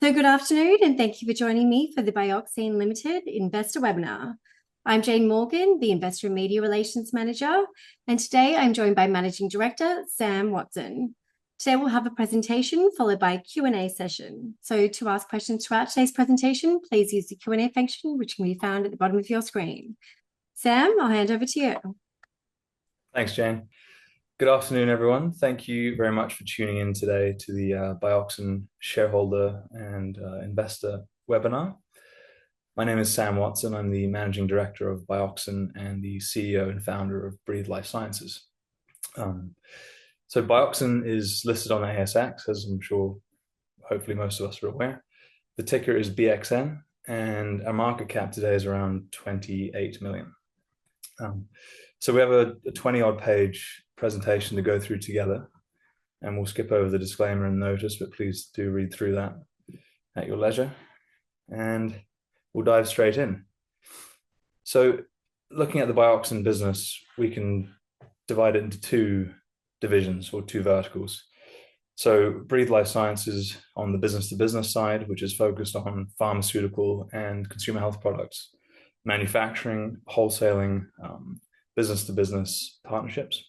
So good afternoon, and thank you for joining me for the Bioxyne Limited Investor Webinar. I'm Jane Morgan, the Investor and Media Relations Manager, and today I'm joined by Managing Director Sam Watson. Today we'll have a presentation followed by a Q&A session. So to ask questions throughout today's presentation, please use the Q&A function, which can be found at the bottom of your screen. Sam, I'll hand over to you. Thanks, Jane. Good afternoon, everyone. Thank you very much for tuning in today to the Bioxyne shareholder and investor webinar. My name is Sam Watson. I'm the Managing Director of Bioxyne and the CEO and founder of Breathe Life Sciences. So Bioxyne is listed on the ASX, as I'm sure hopefully most of us are aware. The ticker is BXM, and our market cap today is around 28 million. So we have a 20-odd page presentation to go through together, and we'll skip over the disclaimer and notice, but please do read through that at your leisure, and we'll dive straight in. So looking at the Bioxyne business, we can divide it into two divisions or two verticals. So Breathe Life Sciences on the business-to-business side, which is focused on pharmaceutical and consumer health products, manufacturing, wholesaling, business-to-business partnerships.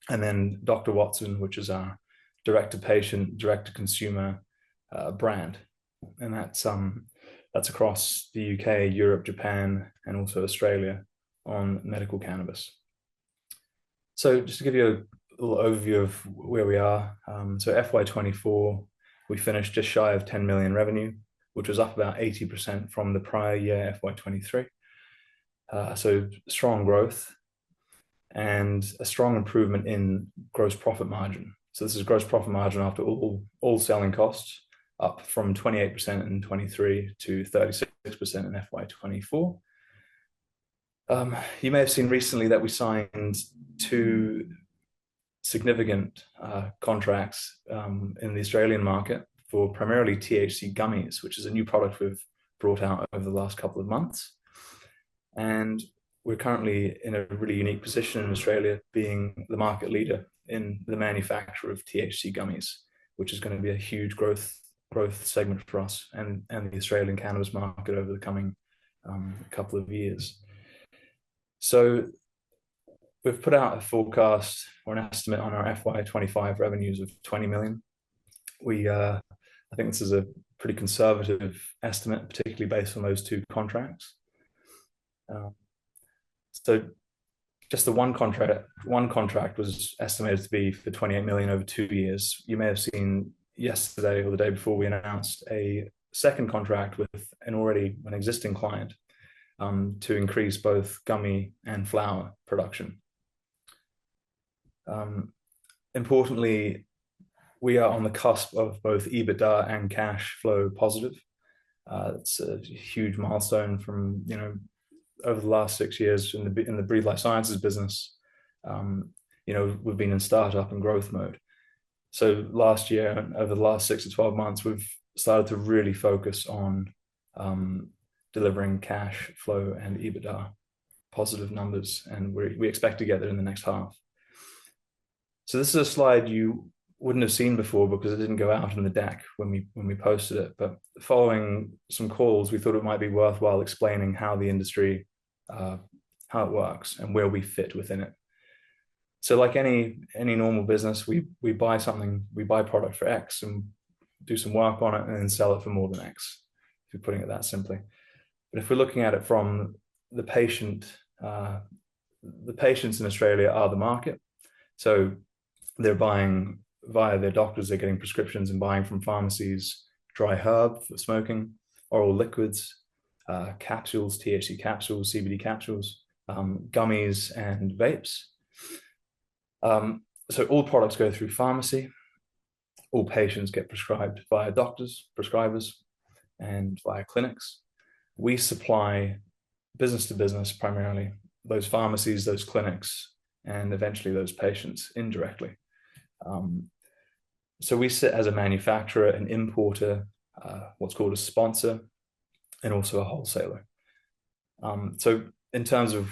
And then Dr. Watson, which is our direct-to-patient, direct-to-consumer brand. And that's across the UK, Europe, Japan, and also Australia on medical cannabis. So just to give you a little overview of where we are. So FY24, we finished just shy of 10 million revenue, which was up about 80% from the prior year, FY23. So strong growth and a strong improvement in gross profit margin. So this is gross profit margin after all selling costs, up from 28% in 23 to 36% in FY24. You may have seen recently that we signed two significant contracts in the Australian market for primarily THC gummies, which is a new product we've brought out over the last couple of months. And we're currently in a really unique position in Australia, being the market leader in the manufacture of THC gummies, which is going to be a huge growth segment for us and the Australian cannabis market over the coming couple of years. So we've put out a forecast or an estimate on our FY25 revenues of 20 million. I think this is a pretty conservative estimate, particularly based on those two contracts. So just the one contract was estimated to be for 28 million over 2 years. You may have seen yesterday or the day before we announced a second contract with an existing client to increase both gummy and flower production. Importantly, we are on the cusp of both EBITDA and cash flow positive. It's a huge milestone from, over the last 6 years in the Breathe Life Sciences business. We've been in startup and growth mode. So last year, over the last 6 to 12 months, we've started to really focus on delivering cash flow and EBITDA positive numbers, and we expect to get there in the next half. So this is a slide you wouldn't have seen before because it didn't go out in the deck when we posted it. But following some calls, we thought it might be worthwhile explaining how the industry, how it works and where we fit within it. So like any normal business, we buy something, we buy product for X and do some work on it and then sell it for more than X, if you're putting it that simply. But if we're looking at it from the patient, the patients in Australia are the market. So they're buying via their doctors, they're getting prescriptions and buying from pharmacies, dry herb for smoking, oral liquids, capsules, THC capsules, CBD capsules, gummies and vapes. So all products go through pharmacy. All patients get prescribed via doctors, prescribers, and via clinics. We supply business to business primarily, those pharmacies, those clinics, and eventually those patients indirectly. So we sit as a manufacturer, an importer, what's called a sponsor, and also a wholesaler. So in terms of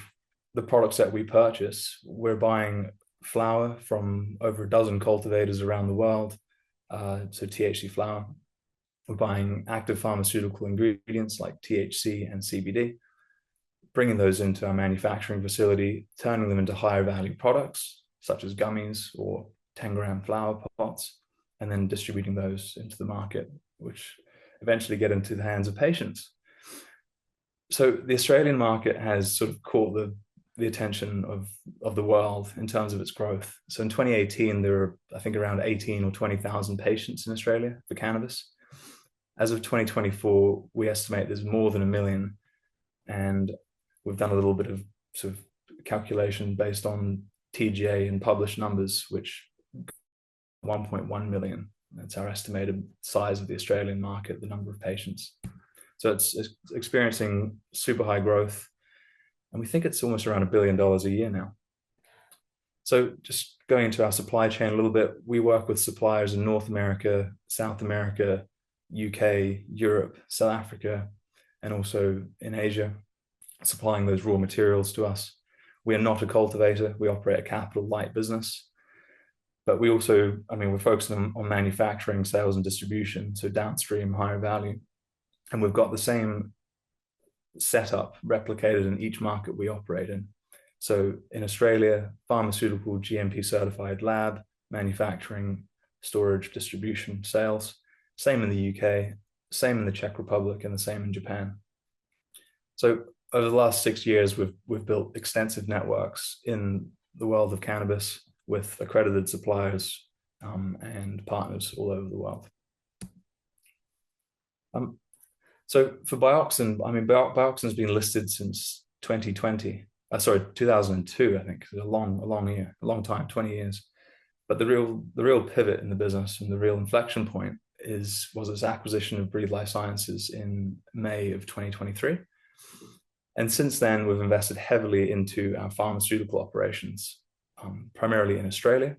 the products that we purchase, we're buying flower from over a dozen cultivators around the world, so THC flower. We're buying active pharmaceutical ingredients like THC and CBD, bringing those into our manufacturing facility, turning them into higher value products such as gummies or 10-gram flower pots, and then distributing those into the market, which eventually get into the hands of patients. So the Australian market has sort of caught the attention of the world in terms of its growth. So in 2018, there were, I think, around 18 or 20,000 patients in Australia for cannabis. As of 2024, we estimate there's more than 1 million. And we've done a little bit of sort of calculation based on TGA and published numbers, which 1.1 million. That's our estimated size of the Australian market, the number of patients. So it's experiencing super high growth. And we think it's almost around $1 billion a year now. So just going into our supply chain a little bit, we work with suppliers in North America, South America, UK, Europe, South Africa, and also in Asia, supplying those raw materials to us. We are not a cultivator. We operate a capital light business. But we also, we're focusing on manufacturing, sales, and distribution, so downstream, higher value. And we've got the same setup replicated in each market we operate in. So in Australia, pharmaceutical GMP certified lab, manufacturing, storage, distribution, sales. Same in the UK, same in the Czech Republic, and the same in Japan. So over the last 6 years, we've built extensive networks in the world of cannabis with accredited suppliers and partners all over the world. So for Bioxyne, Bioxyne's been listed since 2002, I think. It's a long year, a long time, 20 years. But the real pivot in the business and the real inflection point was its acquisition of Breathe Life Sciences in May of 2023. And since then, we've invested heavily into our pharmaceutical operations, primarily in Australia.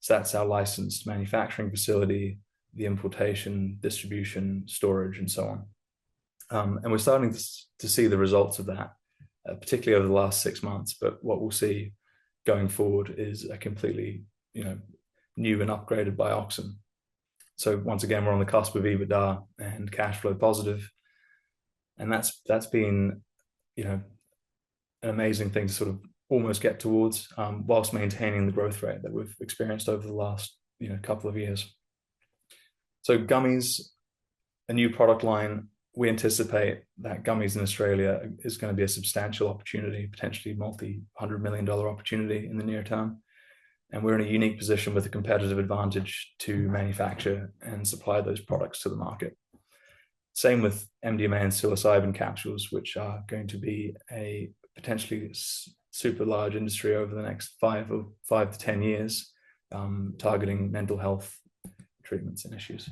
So that's our licensed manufacturing facility, the importation, distribution, storage, and so on. And we're starting to see the results of that, particularly over the last 6 months. But what we'll see going forward is a completely, new and upgraded Bioxyne. So once again, we're on the cusp of EBITDA and cash flow positive, and that's been, an amazing thing to sort of almost get towards, whilst maintaining the growth rate that we've experienced over the last, couple of years. So gummies, a new product line. We anticipate that gummies in Australia is going to be a substantial opportunity, potentially multi-$100 million opportunity in the near term. And we're in a unique position with a competitive advantage to manufacture and supply those products to the market. Same with MDMA and psilocybin capsules, which are going to be a potentially super large industry over the next 5 to 10 years, targeting mental health treatments and issues.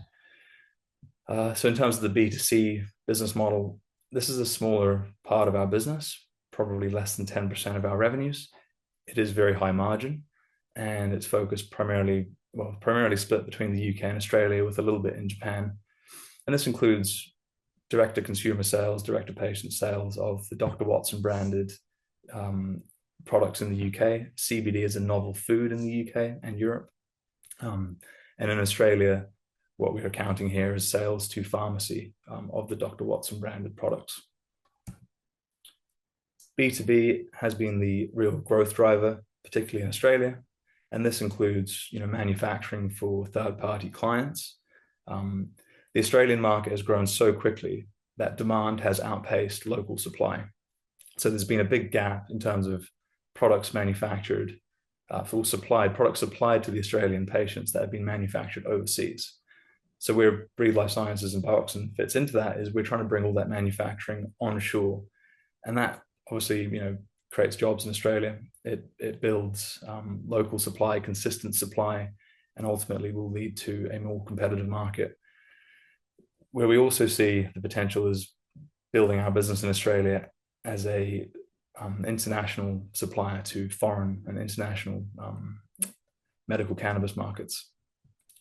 So in terms of the B2C business model, this is a smaller part of our business, probably less than 10% of our revenues. It is very high margin, and it's focused primarily split between the UK and Australia, with a little bit in Japan. And this includes direct-to-consumer sales, direct-to-patient sales of the Dr. Watson branded products in the UK. CBD is a novel food in the UK and Europe. And in Australia, what we're counting here is sales to pharmacy of the Dr. Watson branded products. B2B has been the real growth driver, particularly in Australia. And this includes, manufacturing for third-party clients. The Australian market has grown so quickly that demand has outpaced local supply. So there's been a big gap in terms of products manufactured, products supplied to the Australian patients that have been manufactured overseas. So where Breathe Life Sciences and Bioxyne fits into that is we're trying to bring all that manufacturing onshore. And that obviously, creates jobs in Australia. It builds local supply, consistent supply, and ultimately will lead to a more competitive market. Where we also see the potential is building our business in Australia as a international supplier to foreign and international medical cannabis markets.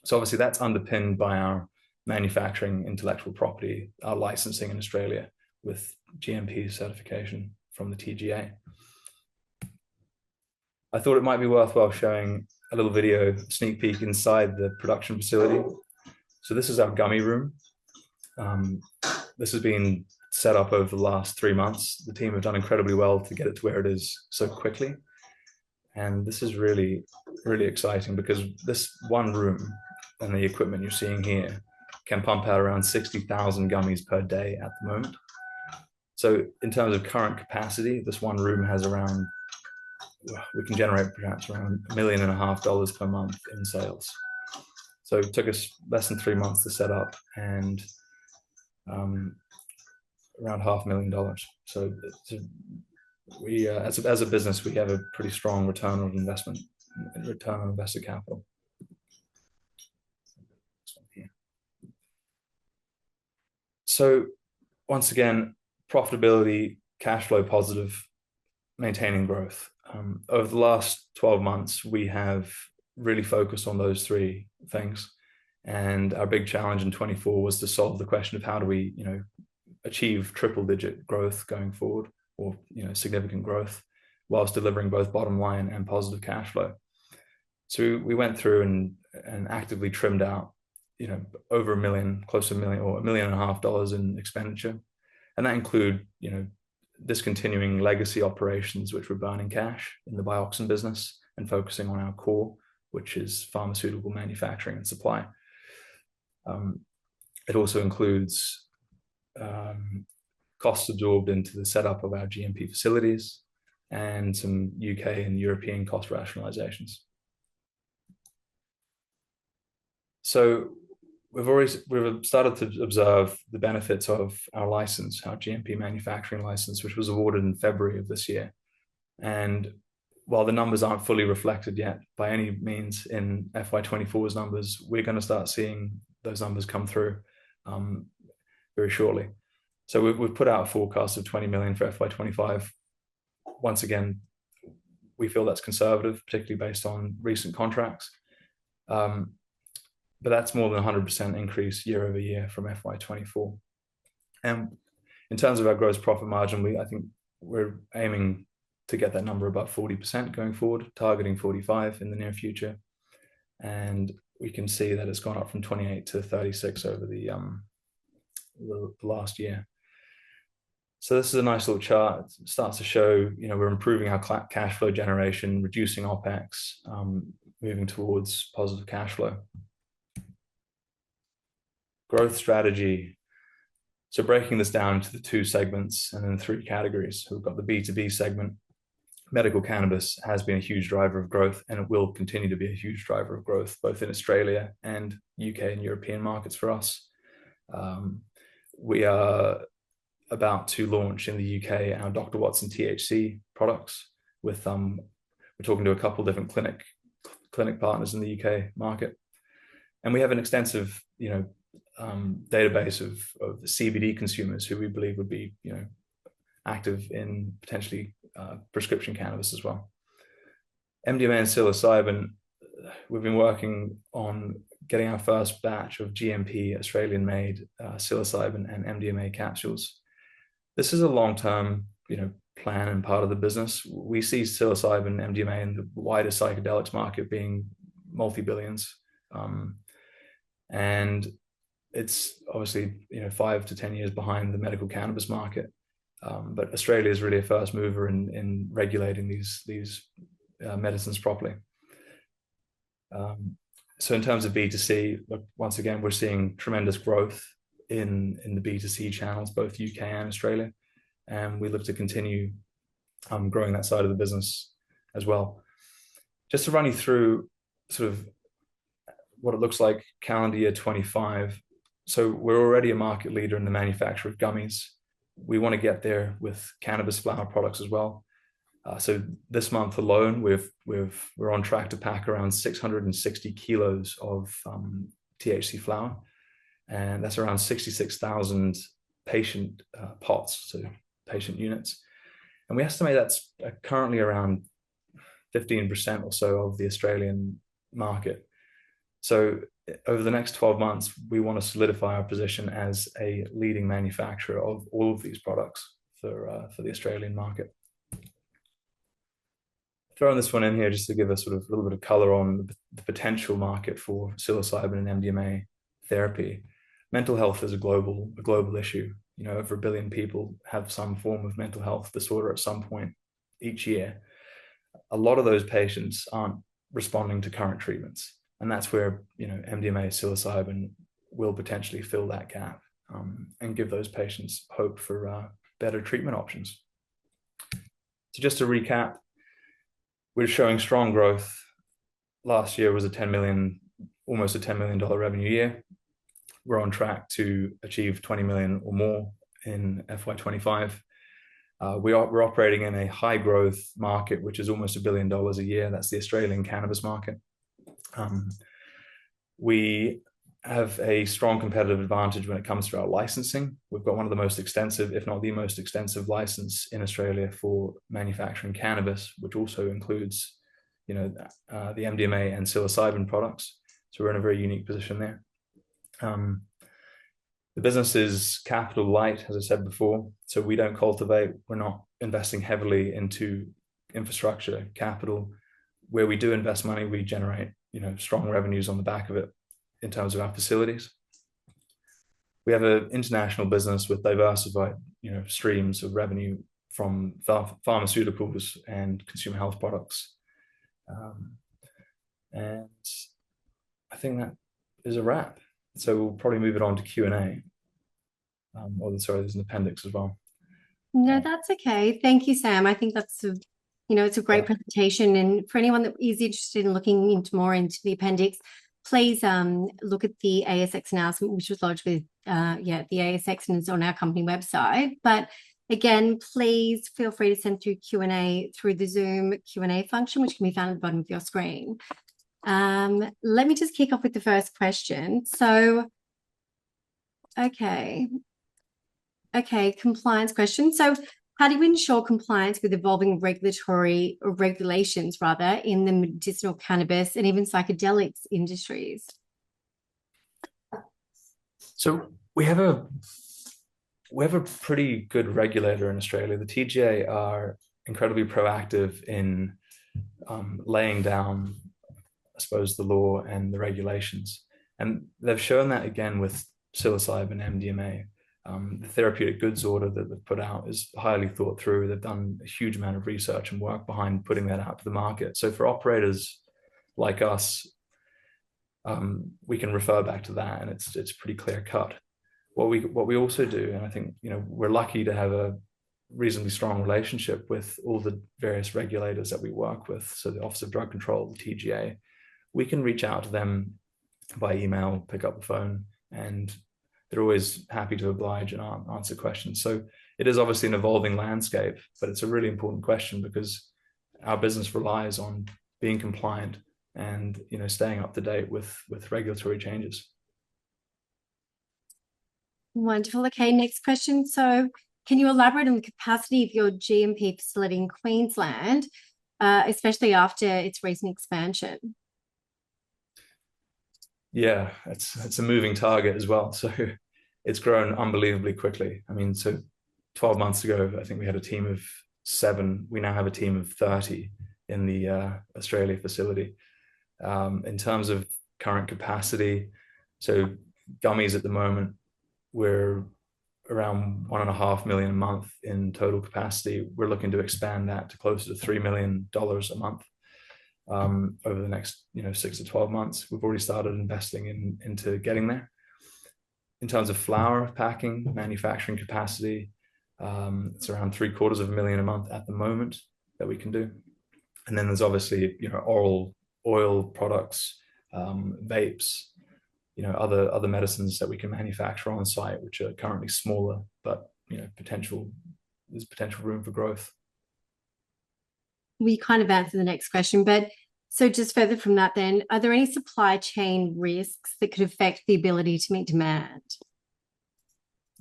So obviously that's underpinned by our manufacturing intellectual property, our licensing in Australia with GMP certification from the TGA. I thought it might be worthwhile showing a little video sneak peek inside the production facility. So this is our gummy room. This has been set up over the last 3 months. The team have done incredibly well to get it to where it is so quickly. And this is really, really exciting because this one room and the equipment you're seeing here can pump out around 60,000 gummies per day at the moment. So in terms of current capacity, this one room has around, we can generate perhaps around $1.5 million per month in sales. So it took us less than 3 months to set up, and around $500,000. So we, as a business, we have a pretty strong return on investment, return on invested capital. So once again, profitability, cash flow positive, maintaining growth. Over the last 12 months, we have really focused on those three things. And our big challenge in 24 was to solve the question of how do we, achieve triple-digit growth going forward, or significant growth, whilst delivering both bottom line and positive cash flow. So we went through and actively trimmed out, over $1 million, close to $1 million or $1.5 million in expenditure, and that include, discontinuing legacy operations which were burning cash in the Bioxyne business and focusing on our core, which is pharmaceutical manufacturing and supply. It also includes costs absorbed into the setup of our GMP facilities and some UK and European cost rationalizations. So we've started to observe the benefits of our license, our GMP manufacturing license, which was awarded in February of this year. And while the numbers aren't fully reflected yet by any means in FY24's numbers, we're going to start seeing those numbers come through very shortly. So we've put out a forecast of 20 million for FY25. Once again, we feel that's conservative, particularly based on recent contracts. But that's more than 100% increase year over year from FY24. And in terms of our gross profit margin, I think we're aiming to get that number above 40% going forward, targeting 45 in the near future. And we can see that it's gone up from 28 to 36 over the last year. So this is a nice little chart. It starts to show, we're improving our cash flow generation, reducing OPEX, moving towards positive cash flow. Growth strategy. So breaking this down into the two segments and then three categories. So we've got the B2B segment. Medical cannabis has been a huge driver of growth, and it will continue to be a huge driver of growth, both in Australia and UK and European markets for us. We are about to launch in the UK our Dr. Watson THC products with, we're talking to a couple different clinic partners in the UK market. And we have an extensive, database of CBD consumers who we believe would be, active in potentially prescription cannabis as well. MDMA and psilocybin, we've been working on getting our first batch of GMP Australian-made psilocybin and MDMA capsules. This is a long-term, plan and part of the business. We see psilocybin, MDMA, and the wider psychedelics market being multi-billions, and it's obviously 5 to 10 years behind the medical cannabis market. But Australia is really a first mover in regulating these medicines properly. So in terms of B2C, look, once again, we're seeing tremendous growth in the B2C channels, both UK and Australia. And we look to continue growing that side of the business as well. Just to run you through sort of what it looks like calendar year 25. So we're already a market leader in the manufacture of gummies. We want to get there with cannabis flower products as well. So this month alone, we're on track to pack around 660 kilos of THC flower, and that's around 66,000 patient pots, so patient units. And we estimate that's currently around 15% or so of the Australian market. So over the next 12 months, we want to solidify our position as a leading manufacturer of all of these products for the Australian market. Throwing this one in here just to give us sort of a little bit of color on the potential market for psilocybin and MDMA therapy. mental health is a global issue. Over 1 billion people have some form of mental health disorder at some point each year. A lot of those patients aren't responding to current treatments, and that's where MDMA, psilocybin will potentially fill that gap, and give those patients hope for better treatment options. So just to recap, we're showing strong growth. Last year was almost a $10 million revenue year. We're on track to achieve 20 million or more in FY25. We're operating in a high growth market, which is almost $1 billion a year. That's the Australian cannabis market. We have a strong competitive advantage when it comes to our licensing. We've got one of the most extensive, if not the most extensive, license in Australia for manufacturing cannabis, which also includes, the MDMA and psilocybin products. So we're in a very unique position there. The business is capital light, as I said before. So we don't cultivate. We're not investing heavily into infrastructure capital. Where we do invest money, we generate, strong revenues on the back of it in terms of our facilities. We have an international business with diversified, streams of revenue from pharmaceuticals and consumer health products. And I think that is a wrap. So we'll probably move it on to Q&A. There's an appendix as well. No, that's okay. Thank you, Sam. I think that's it's a great presentation. And for anyone that is interested in looking more into the appendix, please look at the ASX announcement, which was lodged with the ASX and is on our company website. But again, please feel free to send through Q&A through the Zoom Q&A function, which can be found at the bottom of your screen. Let me just kick off with the first question. So, okay, compliance question. So how do you ensure compliance with evolving regulations in the medicinal cannabis and even psychedelics industries? So we have a pretty good regulator in Australia. The TGA are incredibly proactive in laying down, I suppose, the law and the regulations. And they've shown that again with psilocybin and MDMA. The therapeutic goods order that they've put out is highly thought through. They've done a huge amount of research and work behind putting that out to the market. So for operators like us, we can refer back to that, and it's pretty clear cut. What we also do, and I think we're lucky to have a reasonably strong relationship with all the various regulators that we work with. So the Office of Drug Control, the TGA, we can reach out to them by email, pick up the phone, and they're always happy to oblige and answer questions. So it is obviously an evolving landscape, but it's a really important question because our business relies on being compliant and staying up to date with regulatory changes. Wonderful. Okay, next question. So can you elaborate on the capacity of your GMP facility in Queensland, especially after its recent expansion? Yeah, it's a moving target as well. So it's grown unbelievably quickly. I mean, so 12 months ago, I think we had a team of 7. We now have a team of 30 in the Australia facility. In terms of current capacity, so gummies at the moment, we're around 1.5 million a month in total capacity. We're looking to expand that to closer to $3 million a month. Over the next 6 to 12 months. We've already started investing into getting there. In terms of flower packing, manufacturing capacity, it's around $750,000 a month at the moment that we can do. And then there's obviously oral oil products, vapes, other medicines that we can manufacture on site, which are currently smaller, but there's potential room for growth. We kind of answered the next question, but so just further from that then, are there any supply chain risks that could affect the ability to meet demand?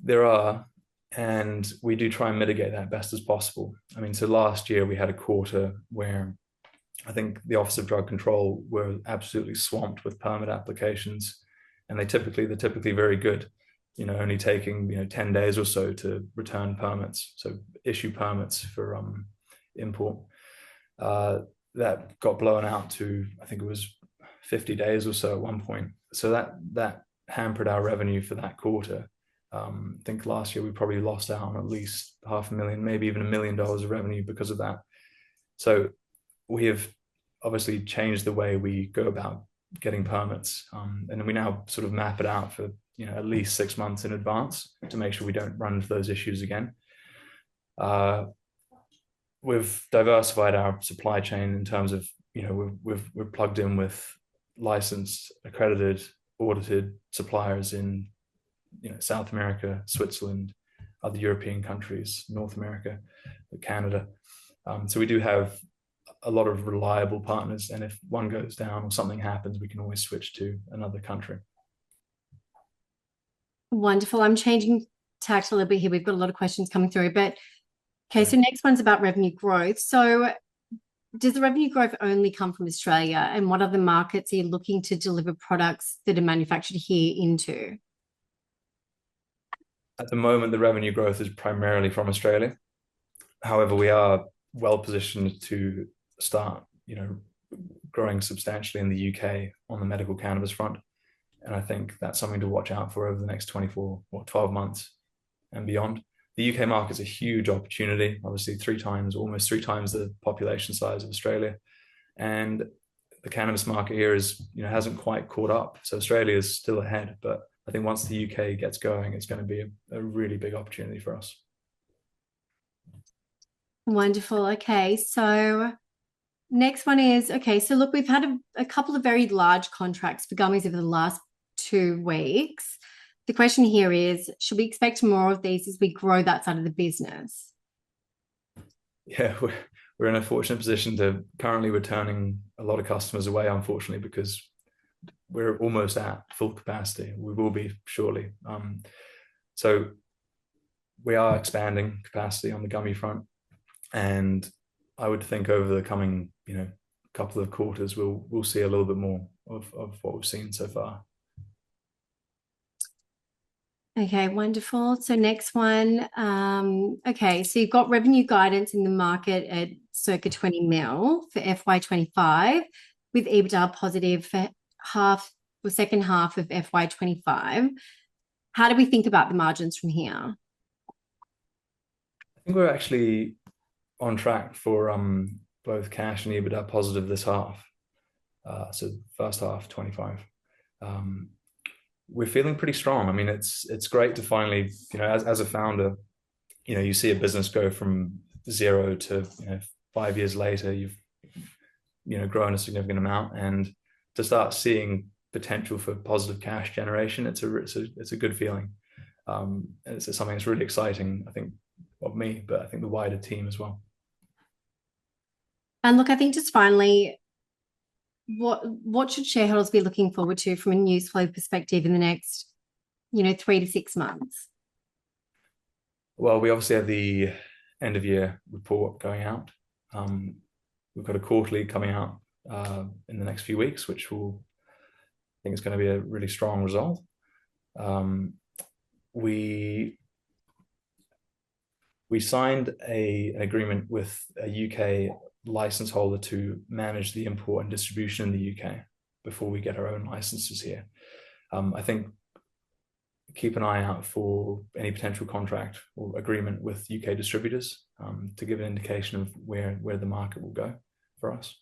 There are, and we do try and mitigate that best as possible. I mean, so last year we had a quarter where I think the Office of Drug Control were absolutely swamped with permit applications, and they're typically very good, only taking 10 days or so to return permits, so issue permits for import. That got blown out to, I think it was 50 days or so at one point. So that hampered our revenue for that quarter. I think last year we probably lost out on at least $500,000, maybe even $1 million of revenue because of that. So we have obviously changed the way we go about getting permits, and we now sort of map it out for at least 6 months in advance to make sure we don't run into those issues again. We've diversified our supply chain in terms of we're plugged in with licensed, accredited, audited suppliers in South America, Switzerland, other European countries, North America, Canada. So we do have a lot of reliable partners, and if one goes down or something happens, we can always switch to another country. Wonderful. I'm changing tact a little bit here. We've got a lot of questions coming through, but okay, so next one's about revenue growth. So does the revenue growth only come from Australia, and what other markets are you looking to deliver products that are manufactured here into? At the moment, the revenue growth is primarily from Australia. However, we are well positioned to start, growing substantially in the UK on the medical cannabis front. And I think that's something to watch out for over the next 24 or 12 months and beyond. The UK market's a huge opportunity, obviously almost three times the population size of Australia. And the cannabis market here hasn't quite caught up. So Australia is still ahead, but I think once the UK gets going, it's going to be a really big opportunity for us. Wonderful. Okay, so next one is, okay, so look, we've had a couple of very large contracts for gummies over the last 2 weeks. The question here is, should we expect more of these as we grow that side of the business? Yeah, we're in a fortunate position to currently returning a lot of customers away, unfortunately, because we're almost at full capacity. We will be shortly. So we are expanding capacity on the gummy front, and I would think over the coming, couple of quarters, we'll see a little bit more of what we've seen so far. Okay, wonderful. So next one, okay, so you've got revenue guidance in the market at circa 20 mil for FY25, with EBITDA positive for second half of FY25. How do we think about the margins from here? I think we're actually on track for both cash and EBITDA positive this half. So first half 25. We're feeling pretty strong. I mean, it's great to finally, as a founder, you see a business go from 0 to 5 years later, you've grown a significant amount, and to start seeing potential for positive cash generation, it's a good feeling. It's something that's really exciting, I think, of me, but I think the wider team as well. And look, I think just finally, what should shareholders be looking forward to from a news flow perspective in the next 3 to 6 months? Well, we obviously have the end of year report going out. We've got a quarterly coming out in the next few weeks, which I think is going to be a really strong result. We signed an agreement with a UK license holder to manage the import and distribution in the UK before we get our own licenses here. I think keep an eye out for any potential contract or agreement with UK distributors to give an indication of where the market will go for us.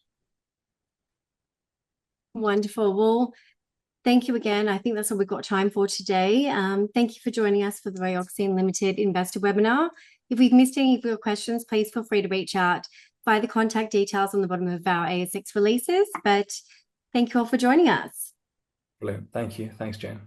Wonderful. Well, thank you again. I think that's all we've got time for today. Thank you for joining us for the Bioxyne Limited investor webinar. If we've missed any of your questions, please feel free to reach out via the contact details on the bottom of our ASX releases. But thank you all for joining us. Brilliant. Thank you. Thanks, Jane.